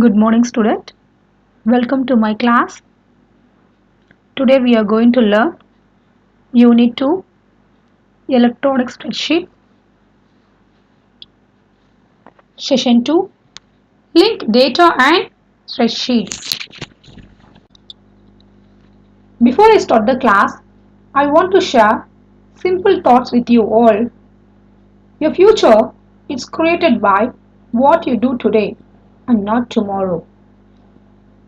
Good morning, student. Welcome to my class. Today we are going to learn Unit 2 Electronic Spreadsheet, Session 2 Link Data and Spreadsheet. Before I start the class, I want to share simple thoughts with you all. Your future is created by what you do today and not tomorrow.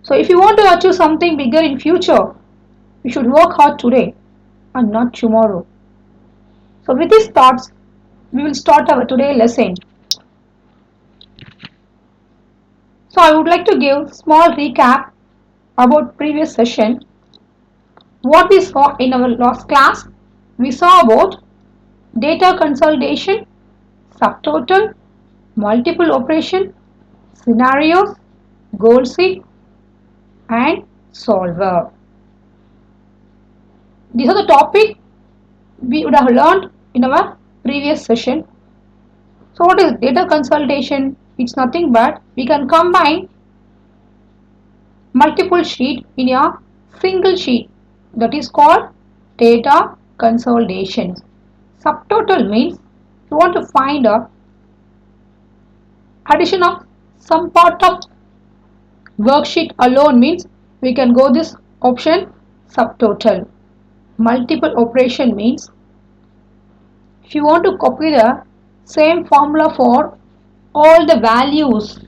So if you want to achieve something bigger in future, you should work hard today and not tomorrow. So with these thoughts, we will start our today lesson. So I would like to give small recap about previous session. What we saw in our last class, we saw about data consolidation, subtotal, multiple operation, scenarios, goal seek and solver. These are the topic we would have learned in our previous session. So what is data consolidation? It's nothing but we can combine multiple sheet in a single sheet, that is called data consolidation. Subtotal means you want to find a addition of some part of worksheet alone, means we can go this option subtotal. Multiple operation means if you want to copy the same formula for all the values,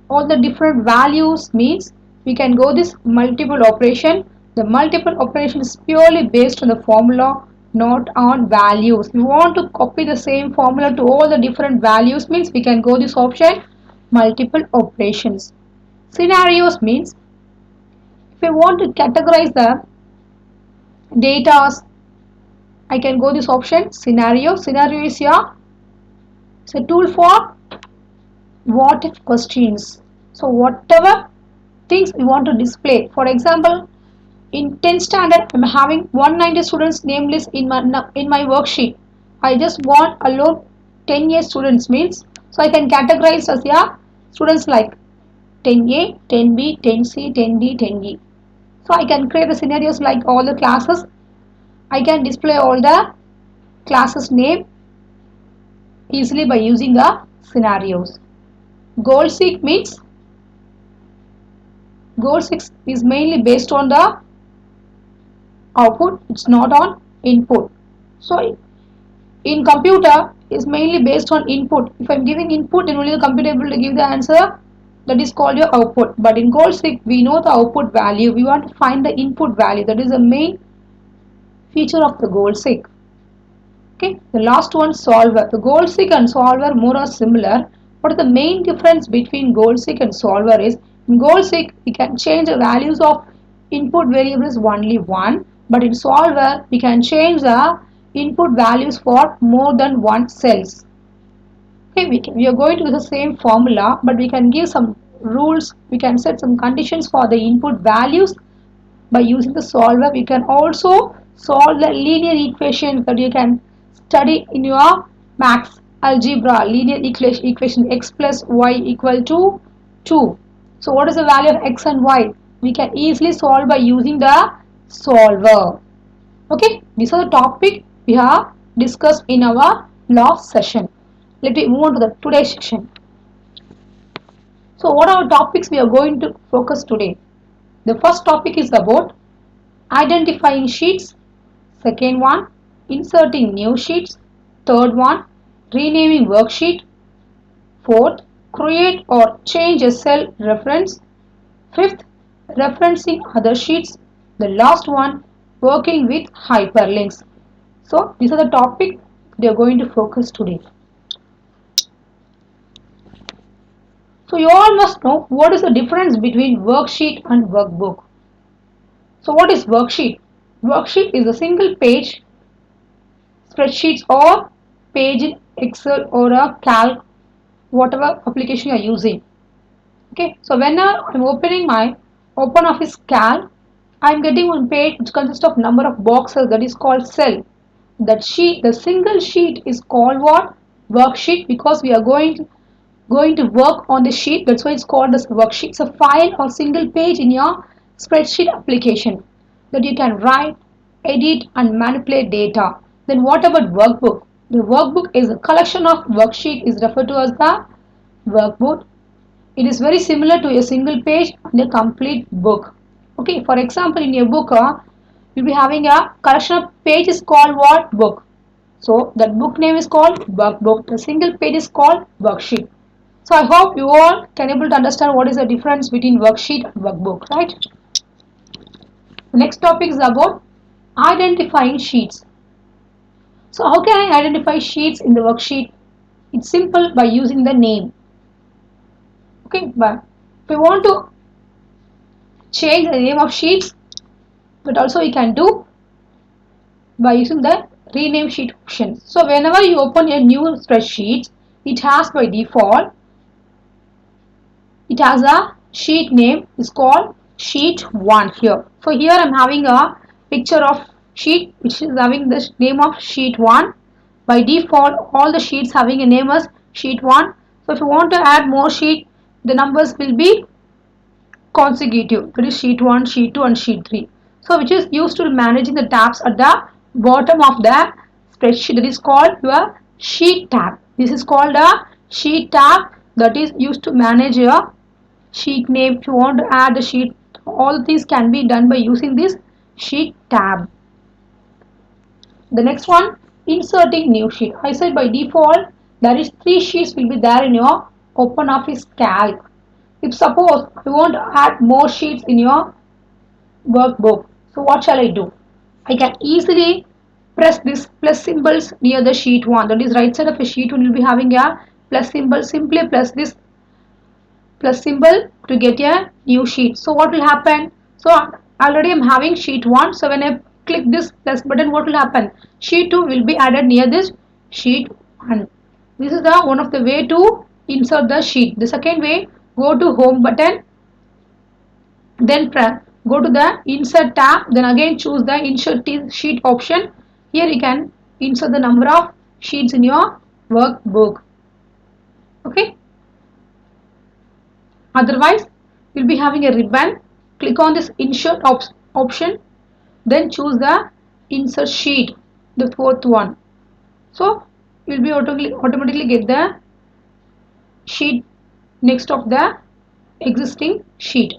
all the different values, means we can go this multiple operation. The multiple operation is purely based on the formula, not on values. We want to copy the same formula to all the different values, means we can go this option multiple operations. Scenarios means if we want to categorize the data, I can go this option scenario. Scenario is here. It's a tool for what if questions. So whatever things we want to display. For example, in 10th standard, I'm having 190 students name list in my worksheet. I just want alone 10 year students, means so I can categorize as students like 10A, 10B, 10C, 10D, 10E. So I can create the scenarios like all the classes. I can display all the classes name easily by using the scenarios. Goal seek means goal seek is mainly based on the output, it's not on input. So in computer is mainly based on input. If I'm giving input, then only the computer able to give the answer, that is called your output. But in goal seek, we know the output value, we want to find the input value. That is the main feature of the goal seek. Okay, the last one, solver. The goal seek and solver more or similar. What is the main difference between goal seek and solver is, in goal seek we can change the values of input variables only one, but in solver we can change the input values for more than one cells. Okay, we are going to use the same formula, but we can give some rules, we can set some conditions for the input values. By using the solver, we can also solve the linear equations that you can study in your maths algebra. Linear equation x plus y equal to 2. So what is the value of x and y? We can easily solve by using the solver. Okay, these are the topic we have discussed in our last session. Let me move on to the today's section. So what are topics we are going to focus today? The first topic is about identifying sheets. Second one, inserting new sheets. Third one, renaming worksheet. Fourth, create or change a cell reference. Fifth, referencing other sheets. The last one, working with hyperlinks. So these are the topics we are going to focus today. So you all must know what is the difference between worksheet and workbook. So what is worksheet? Worksheet is a single page spreadsheets or page in Excel or a Calc, whatever application you are using. Okay, so when I'm opening my OpenOffice Calc, I'm getting one page which consists of number of boxes, that is called cell. That sheet, the single sheet is called what? Worksheet, because we are going going to work on the sheet. That's why it's called as worksheet. It's a file or single page in your spreadsheet application that you can write, edit and manipulate data. Then what about workbook? The workbook is a collection of worksheet is referred to as the workbook. It is very similar to a single page and a complete book. Okay, for example, in your book, you'll be having a collection of pages called what? Book. So that book name is called workbook. The single page is called worksheet. So I hope you all can able to understand what is the difference between worksheet and workbook, right? The next topic is about identifying sheets. So how can I identify sheets in the worksheet? It's simple by using the name. Okay, but if you want to change the name of sheets, but also you can do by using the rename sheet option. So whenever you open a new spreadsheet, it has by default, it has a sheet name is called sheet 1 here. So here I am having a picture of sheet which is having the name of sheet 1. By default all the sheets having a name as sheet 1. So if you want to add more sheet, the numbers will be consecutive. That is sheet 1, sheet 2 and sheet 3. So which is used to managing the tabs at the bottom of the spreadsheet, that is called your sheet tab. This is called a sheet tab that is used to manage your sheet name. If you want to add the sheet, all these can be done by using this sheet tab. The next one, inserting new sheet. I said by default there is 3 sheets will be there in your OpenOffice Calc. If suppose you want to add more sheets in your workbook, so what shall I do? I can easily press this plus symbols near the sheet 1. That is right side of a sheet 1 will be having a plus symbol. Simply press this plus symbol to get a new sheet. So what will happen? So already I'm having sheet 1. So when I click this plus button, what will happen? Sheet 2 will be added near this sheet 1. This is the one of the way to insert the sheet. The second way, go to home button, then go to the insert tab, then again choose the insert sheet option. Here you can insert the number of sheets in your workbook. Okay. Otherwise, you'll be having a ribbon. Click on this insert option, then choose the insert sheet, the fourth one. So you'll be automatically get the sheet next of the existing sheet.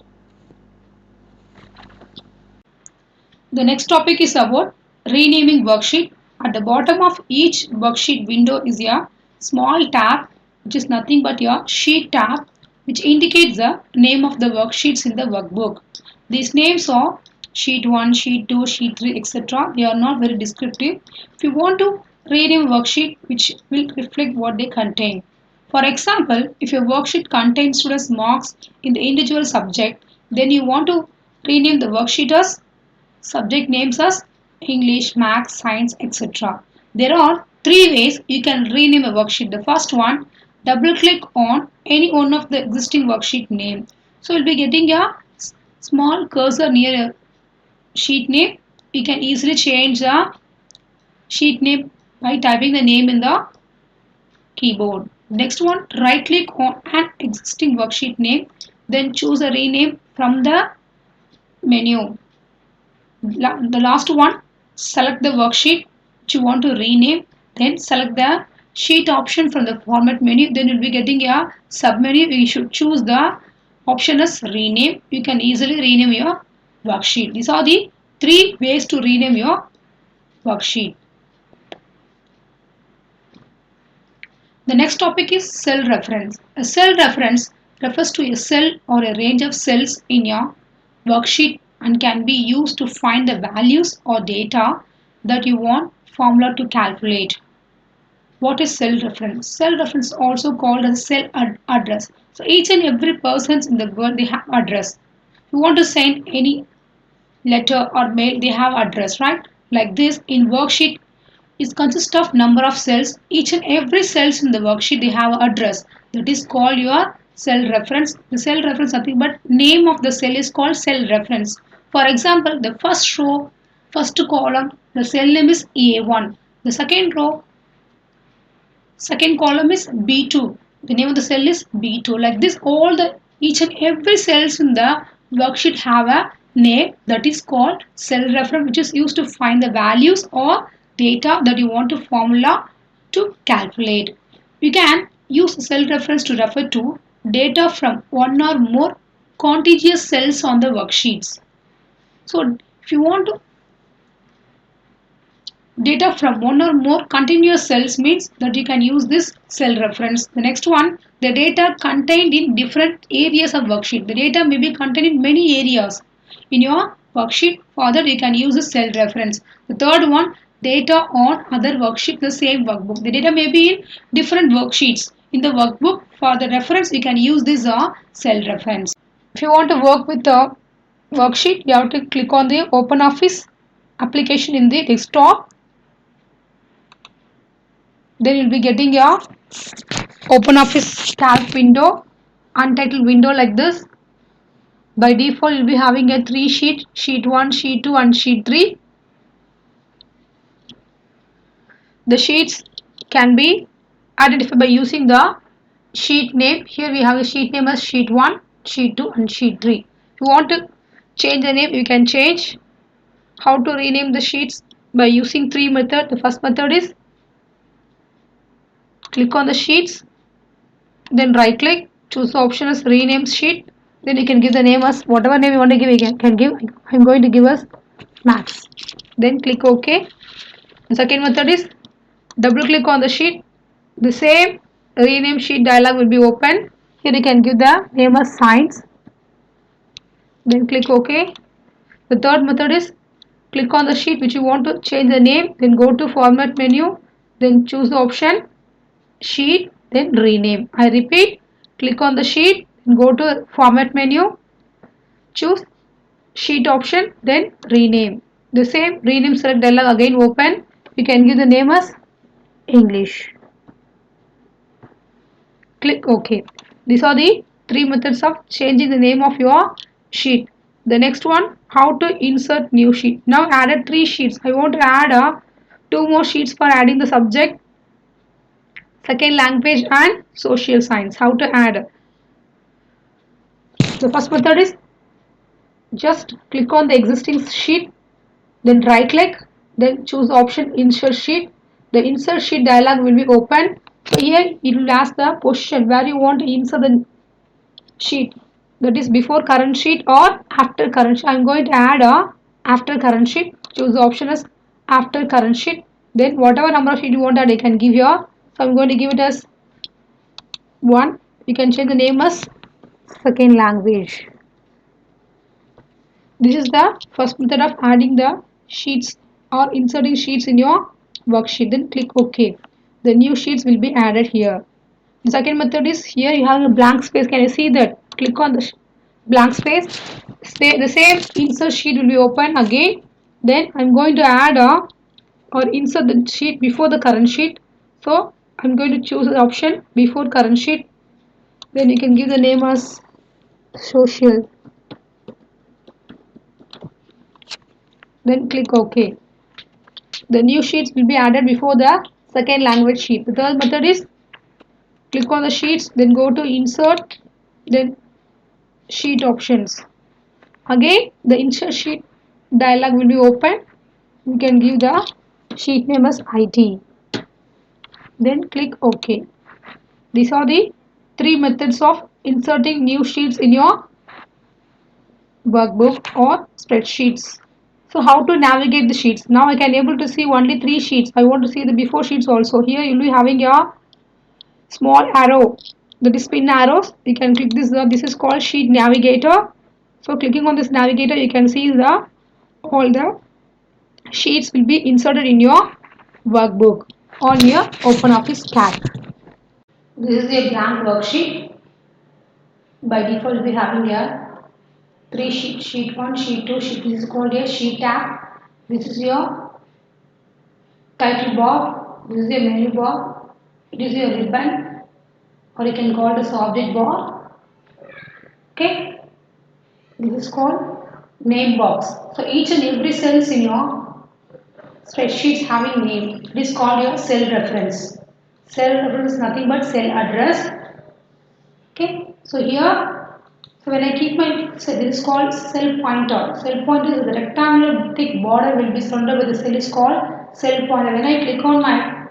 The next topic is about renaming worksheet. At the bottom of each worksheet window is a small tab which is nothing but your sheet tab, which indicates the name of the worksheets in the workbook. These names are sheet 1, sheet 2, sheet 3, etc. They are not very descriptive. If you want to rename a worksheet which will reflect what they contain. For example, if your worksheet contains students' marks in the individual subject, then you want to rename the worksheet as subject names as English, Maths, Science, etc. There are 3 ways you can rename a worksheet. The first one, double click on any one of the existing worksheet name. So you'll be getting a small cursor near a sheet name. You can easily change the sheet name by typing the name in the keyboard. Next one, right click on an existing worksheet name, then choose a rename from the menu. The last one, select the worksheet which you want to rename, then select the sheet option from the format menu. Then you'll be getting a sub menu. You should choose the option as rename. You can easily rename your worksheet. These are the 3 ways to rename your worksheet. The next topic is cell reference. A cell reference refers to a cell or a range of cells in your worksheet and can be used to find the values or data that you want formula to calculate. What is cell reference? Cell reference is also called as cell address. So each and every person in the world, they have address. If you want to send any letter or mail, they have address, right? Like this in worksheet, it consists of number of cells. Each and every cells in the worksheet, they have address. That is called your cell reference. The cell reference nothing but name of the cell is called cell reference. For example, the first row, first column, the cell name is A1. The second row, second column is B2. The name of the cell is B2. Like this, all the each and every cells in the worksheet have a name that is called cell reference, which is used to find the values or data that you want to formula to calculate. You can use the cell reference to refer to data from one or more contiguous cells on the worksheets. So if you want to data from one or more continuous cells means that you can use this cell reference. The next one, the data contained in different areas of worksheet. The data may be contained in many areas in your worksheet. For that you can use the cell reference. The third one, data on other worksheets, the same workbook. The data may be in different worksheets in the workbook. For the reference you can use this cell reference. If you want to work with the worksheet, you have to click on the OpenOffice application in the desktop. Then you'll be getting your OpenOffice calc window, untitled window like this. By default, you'll be having a 3 sheet, sheet 1, sheet 2 and sheet 3. The sheets can be identified by using the sheet name. Here we have a sheet name as sheet 1, sheet 2 and sheet 3. If you want to change the name, you can change. How to rename the sheets? By using 3 methods. The first method is click on the sheets, then right click, choose the option as rename sheet, then you can give the name as whatever name you want to give. You can give. I'm going to give us max, then click OK. The second method is double click on the sheet, the same rename sheet dialog will be open. Here you can give the name as science, then click OK. The third method is click on the sheet which you want to change the name, then go to format menu, then choose the option sheet, then rename. I repeat, click on the sheet, go to format menu, choose sheet option, then rename. The same rename select dialog again open. You can give the name as English. Click OK. These are the 3 methods of changing the name of your sheet. The next one, how to insert new sheet. Now added 3 sheets. I want to add 2 more sheets for adding the subject, second language and social science. How to add? The first method is just click on the existing sheet, then right click, then choose option insert sheet. The insert sheet dialog will be open. So here it will ask the position where you want to insert the sheet, that is before current sheet or after current sheet. I am going to add a after current sheet. Choose the option as after current sheet. Then whatever number of sheet you want that you can give here. So I am going to give it as 1. You can change the name as second language. This is the first method of adding the sheets or inserting sheets in your worksheet. Then click OK. The new sheets will be added here. The second method is here you have a blank space. Can you see that? Click on the blank space. The same insert sheet will be open again. Then I'm going to add or insert the sheet before the current sheet. So I'm going to choose the option before current sheet. Then you can give the name as social. Then click OK. The new sheets will be added before the second language sheet. The third method is click on the sheets, then go to insert, then sheet options. Again the insert sheet dialog will be open. You can give the sheet name as IT. Then click OK. These are the 3 methods of inserting new sheets in your workbook or spreadsheets. So how to navigate the sheets? Now I can able to see only 3 sheets. I want to see the before sheets also. Here you will be having your small arrow, that is spin arrows. You can click this. This is called sheet navigator. So clicking on this navigator, you can see the all the sheets will be inserted in your workbook on your OpenOffice Calc. This is a blank worksheet. By default, we having a 3 sheet 1, sheet 2, sheet. This is called a sheet tab. This is your title bar. This is your menu bar. It is your ribbon, or you can call this object bar. Okay. This is called name box. So each and every cells in your spreadsheets having name. It is called your cell reference. Cell reference is nothing but cell address. So here, so when I keep my, so this is called cell pointer. Cell pointer is the rectangular thick border will be surrounded with the cell is called cell pointer. When I click on my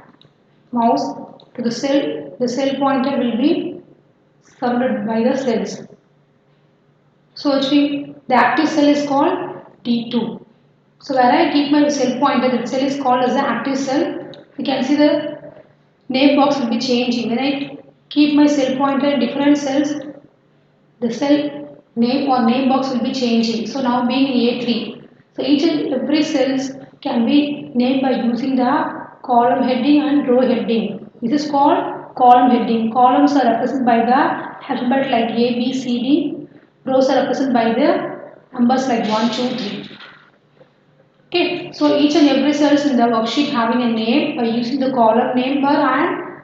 mouse to the cell pointer will be surrounded by the cells. So actually the active cell is called T2. So where I keep my cell pointer, that cell is called as the active cell. You can see the name box will be changing. When I keep my cell pointer in different cells, the cell name or name box will be changing. So now being in A3. So each and every cells can be named by using the column heading and row heading. This is called column heading. Columns are represented by the alphabet like A, B, C, D. Rows are represented by the numbers like 1, 2, 3. Okay, so each and every cells in the worksheet having a name by using the column number and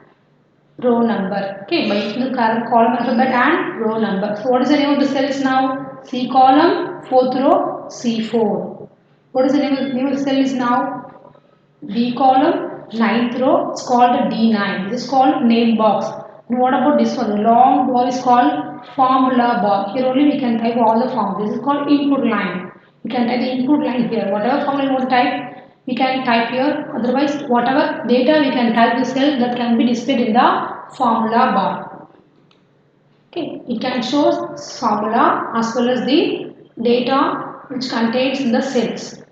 row number. Okay, by using the column alphabet and row number. So what is the name of the cells now? C column, 4th row, C4. What is the name of the cell is now? D column, 9th row, it's called a D9. This is called name box. And what about this one? The long bar is called formula bar. Here only we can type all the formulas. This is called input line. You can type the input line here. Whatever formula you want to type, we can type here. Otherwise, whatever data we can type the cell that can be displayed in the formula bar. Okay, it can show formula as well as the data which contains in the cells.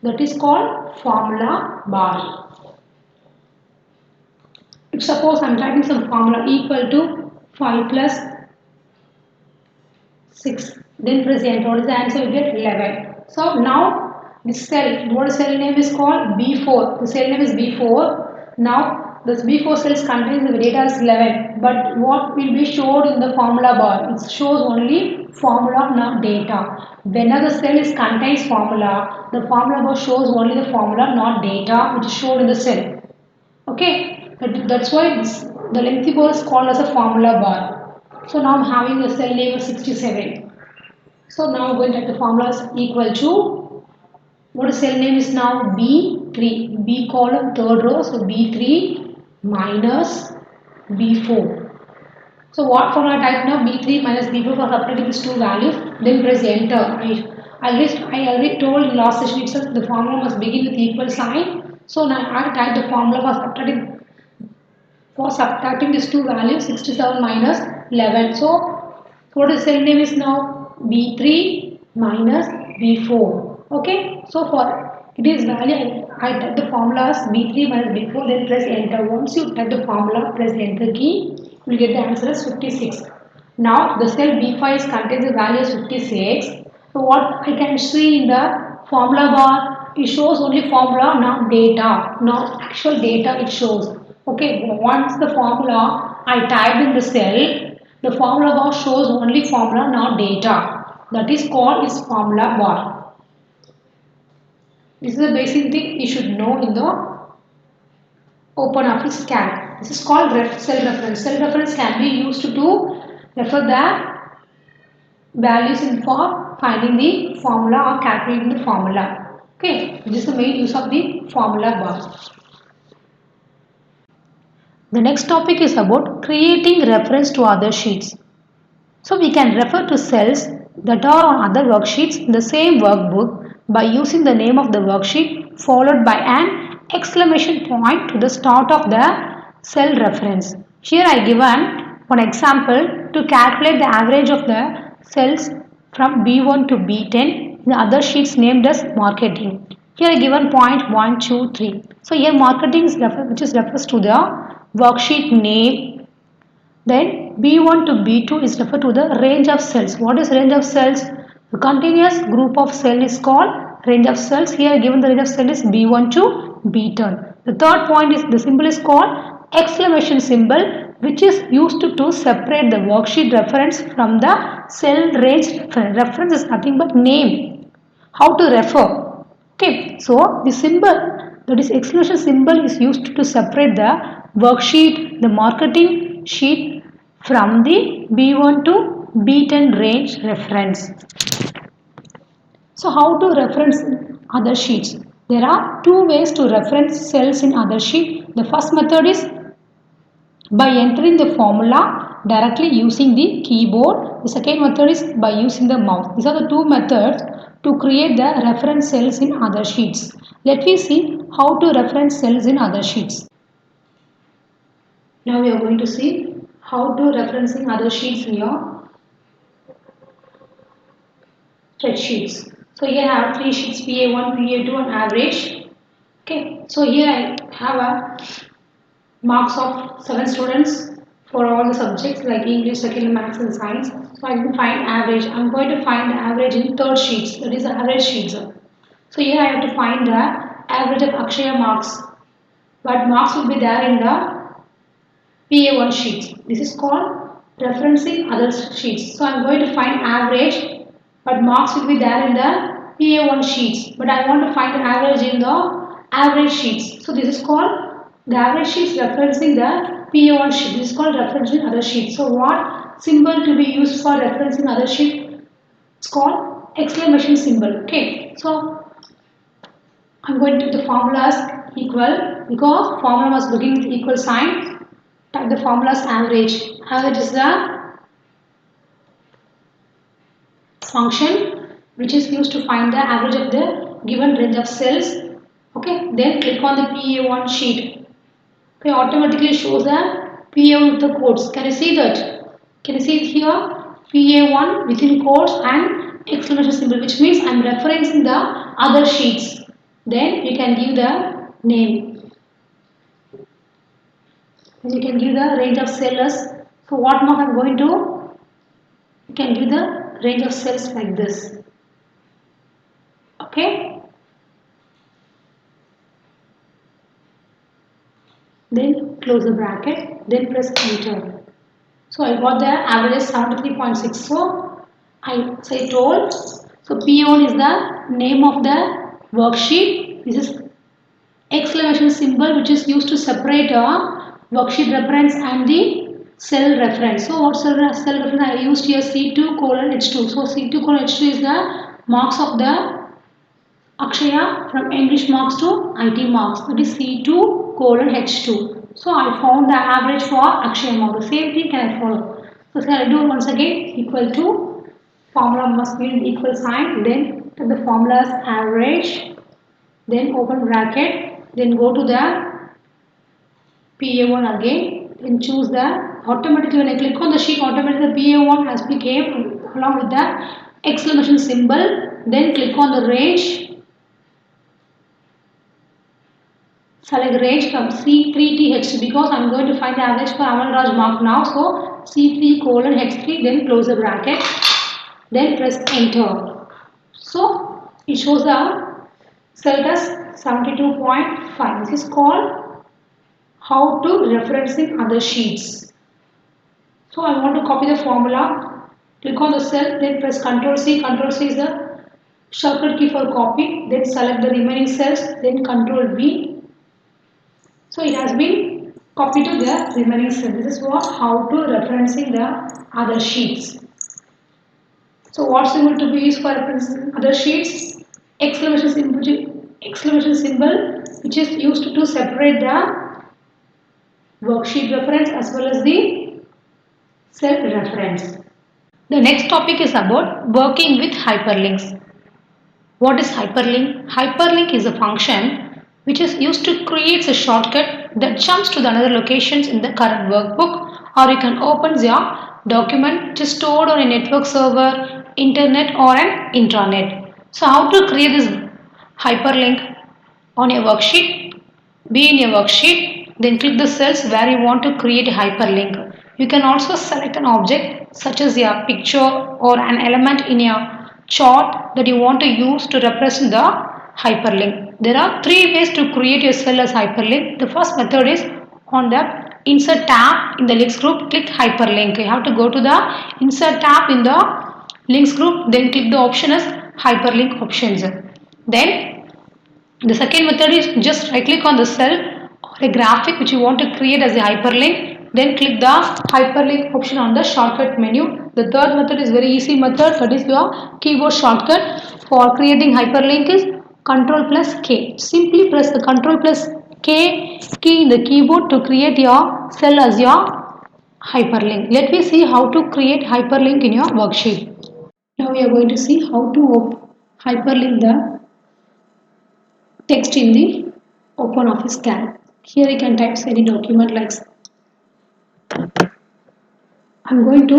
That is called formula bar. If suppose I am typing some formula equal to 5 plus 6, then press enter. What is the answer? We get 11. So now this cell, what cell name is called? B4. The cell name is B4. Now this B4 cells contains the data is 11. But what will be showed in the formula bar? It shows only formula, not data. Whenever the cell is contains formula, the formula bar shows only the formula, not data, which is showed in the cell. Okay. That's why the lengthy bar is called as a formula bar. So now I'm having a cell name of 67. So now I'm going to write the formula is equal to, what is cell name is now? B3. B column 3rd row. So B3 minus B4. So what formula type now? B3 minus B4 for subtracting these two values. Then press enter. I already told in last session itself the formula must begin with equal sign. So now I type the formula for subtracting these two values, 67 minus 11. So what is cell name is now? B3 minus B4. Okay. So for it is value, I type the formula as B3 minus B4, then press enter. Once you type the formula, press enter key, you will get the answer as 56. Now the cell B5 contains the value as 56. So what I can see in the formula bar, it shows only formula, not data, not actual data it shows. Okay, once the formula I typed in the cell, the formula bar shows only formula, not data. That is called is formula bar. This is the basic thing you should know in the OpenOffice Calc. This is called cell reference. Cell reference can be used to refer the values in for finding the formula or calculating the formula. Okay, this is the main use of the formula bar. The next topic is about creating reference to other sheets. So we can refer to cells that are on other worksheets in the same workbook by using the name of the worksheet followed by an exclamation point to the start of the cell reference. Here I given one example to calculate the average of the cells from B1 to B10 in the other sheets named as marketing. Here I given point 1, 2, 3. So here marketing is which is refers to the worksheet name. Then B1 to B2 is referred to the range of cells. What is range of cells? The continuous group of cells is called range of cells. Here given the range of cells is B1 to B10. The third point is the symbol is called exclamation symbol, which is used to separate the worksheet reference from the cell range reference. Reference is nothing but name. How to refer? Okay, so the symbol, that is exclamation symbol, is used to separate the worksheet, the marketing sheet from the B1 to B10 range reference. So how to reference other sheets? There are two ways to reference cells in other sheet. The first method is by entering the formula directly using the keyboard. The second method is by using the mouse. These are the two methods to create the reference cells in other sheets. Let me see how to reference cells in other sheets. Now we are going to see how to referencing other sheets in your spreadsheets. So here I have three sheets, PA1, PA2 and average. Okay, so here I have a marks of 7 students for all the subjects like English, Second Maths and Science. So I can find average. I'm going to find the average in third sheets, that is the average sheets. So here I have to find the average of Akshaya marks, but marks will be there in the PA1 sheets. This is called referencing other sheets. So I'm going to find average, but marks will be there in the PA1 sheets, but I want to find the average in the average sheets. So this is called the average sheets referencing the PA1 sheet. This is called referencing other sheets. So what symbol to be used for referencing other sheet? It's called exclamation symbol. Okay. So I'm going to the formulas equal, because formula was looking with equal sign. Type the formulas average. Average is the function which is used to find the average of the given range of cells. Okay. Then click on the PA1 sheet. Okay. Automatically shows the PA1 with the quotes. Can you see that? Can you see it here? PA1 within quotes and exclamation symbol, which means I am referencing the other sheets. Then you can give the name. You can give the range of cells. So what mark I am going to? You can give the range of cells like this. Okay. Then close the bracket. Then press enter. So I got the average 73.6. So I told. So P1 is the name of the worksheet. This is exclamation symbol which is used to separate a worksheet reference and the cell reference. So what cell reference I used here? C2 colon H2. So C2 colon H2 is the marks of the Akshaya from English marks to IT marks. That is C2 colon H2. So I found the average for Akshaya mark. The same thing can I follow. So shall I do once again? Equal to, formula must be in equal sign. Then the formula is average. Then open bracket. Then go to the PA1 again. Then choose the, automatically when I click on the sheet, automatically the PA1 has become along with the exclamation symbol. Then click on the range. Select range from C3 to H3 because I am going to find the average for Amal Raj mark now. So C3 colon H3, then close the bracket, then press enter. So it shows the cell as 72.5. This is called how to referencing other sheets. So I want to copy the formula. Click on the cell, then press Ctrl C. Ctrl C is the shortcut key for copy. Then select the remaining cells, then Ctrl V. So it has been copied to the remaining cell. This is how to referencing the other sheets. So what symbol to be used for referencing other sheets? Exclamation symbol which is used to separate the worksheet reference as well as the cell reference. The next topic is about working with hyperlinks. What is hyperlink? Hyperlink is a function which is used to create a shortcut that jumps to the another locations in the current workbook, or you can open your document which is stored on a network server, internet or an intranet. So how to create this hyperlink on your worksheet? Be in your worksheet, then click the cells where you want to create a hyperlink. You can also select an object such as your picture or an element in your chart that you want to use to represent the hyperlink. There are three ways to create a cell as hyperlink. The first method is on the insert tab in the links group, click hyperlink. You have to go to the insert tab in the links group, then click the option as hyperlink options. Then the second method is just right click on the cell or a graphic which you want to create as a hyperlink, then click the hyperlink option on the shortcut menu. The third method is very easy method, that is your keyboard shortcut for creating hyperlink is Ctrl plus K. Simply press the Ctrl plus K key in the keyboard to create your cell as your hyperlink. Let me see how to create hyperlink in your worksheet. Now we are going to see how to hyperlink the text in the OpenOffice Calc. Here you can type any document like I'm going to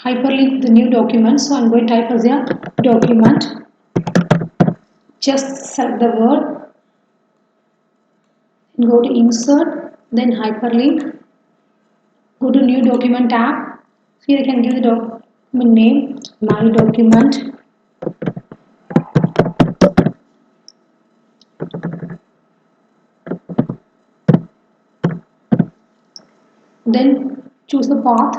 hyperlink the new document. So I'm going to type as a document. Just select the word, go to insert, then hyperlink, go to new document tab. Here you can give the document name, my document. Then choose the path.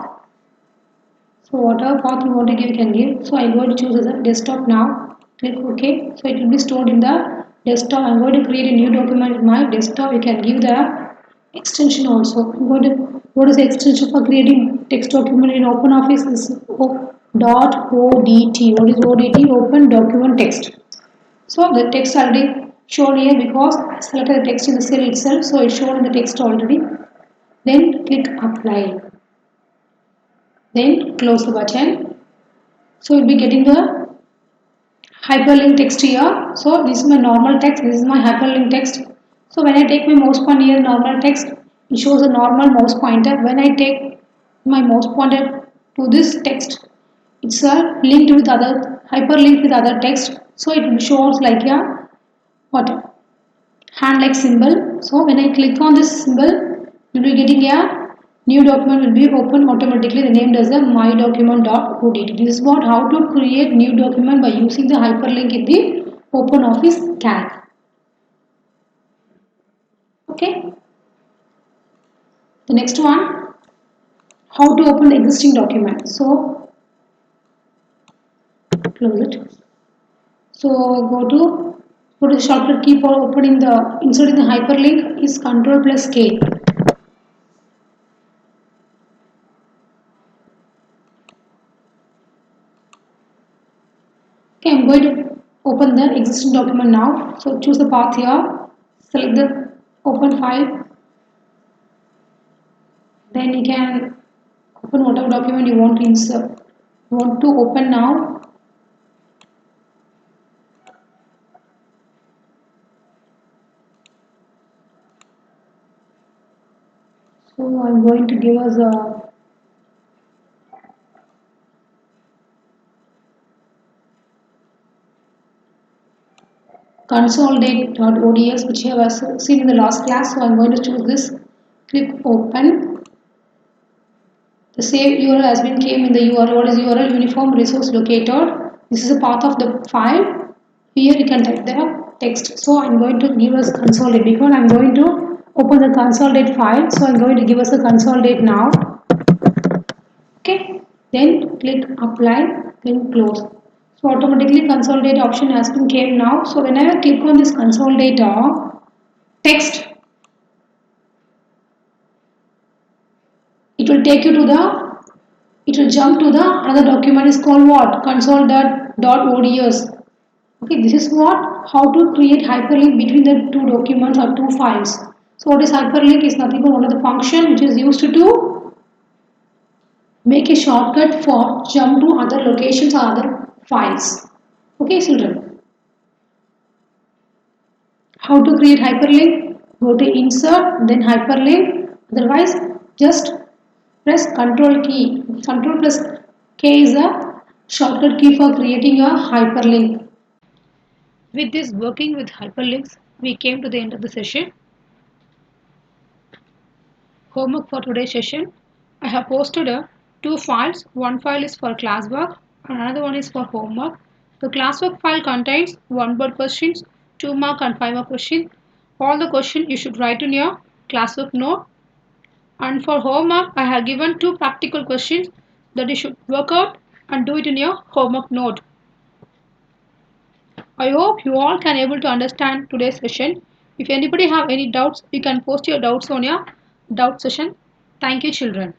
So whatever path you want to give, you can give. So I'm going to choose as a desktop now. Click OK. So it will be stored in the desktop. I'm going to create a new document in my desktop. You can give the extension also. I'm going to, what is the extension for creating text document in OpenOffice is .odt. What is ODT? Open Document Text. So the text already shown here because I selected the text in the cell itself. So it's shown in the text already. Then click apply. Then close the button. So you'll be getting the hyperlink text here. So this is my normal text, this is my hyperlink text. So when I take my mouse pointer here, normal text, it shows a normal mouse pointer. When I take my mouse pointer to this text, it's a linked with other, hyperlinked with other text. So it shows like a what hand like symbol. So when I click on this symbol, you'll be getting a new document will be open automatically. The name does the my document.odt. This is what how to create new document by using the hyperlink in the OpenOffice Calc. Okay. The next one, how to open the existing document. So close it. So go to the shortcut key for opening the inserting the hyperlink is Ctrl plus K. Okay, I'm going to open the existing document now. So choose the path here, select the open file, then you can open whatever document you want to insert, want to open now. So I'm going to give us a consolidate.ods which I have seen in the last class. So I'm going to choose this, click open. The same URL has been came in the URL. What is URL? Uniform resource locator. This is a part of the file. Here you can type the text. So I'm going to give us consolidate because I'm going to open the consolidate file. So I'm going to give us a consolidate now. Okay. Then click apply. Then close. So automatically consolidate option has been came now. So whenever I click on this consolidator text, it will take you to the, it will jump to the another document is called what? Console.ods. Okay, this is what, how to create hyperlink between the two documents or two files. So what is hyperlink is nothing but one of the function which is used to make a shortcut for jump to other locations or other files. Okay, children. How to create hyperlink? Go to insert, then hyperlink. Otherwise, just press Ctrl key. Ctrl plus K is a shortcut key for creating a hyperlink. With this working with hyperlinks, we came to the end of the session. Homework for today's session. I have posted two files. One file is for classwork and another one is for homework. The classwork file contains 1-word questions, 2-mark and 5-mark questions. All the questions you should write in your classwork note. And for homework, I have given 2 practical questions that you should work out and do it in your homework note. I hope you all can able to understand today's session. If anybody have any doubts, you can post your doubts on your doubt session. Thank you, children.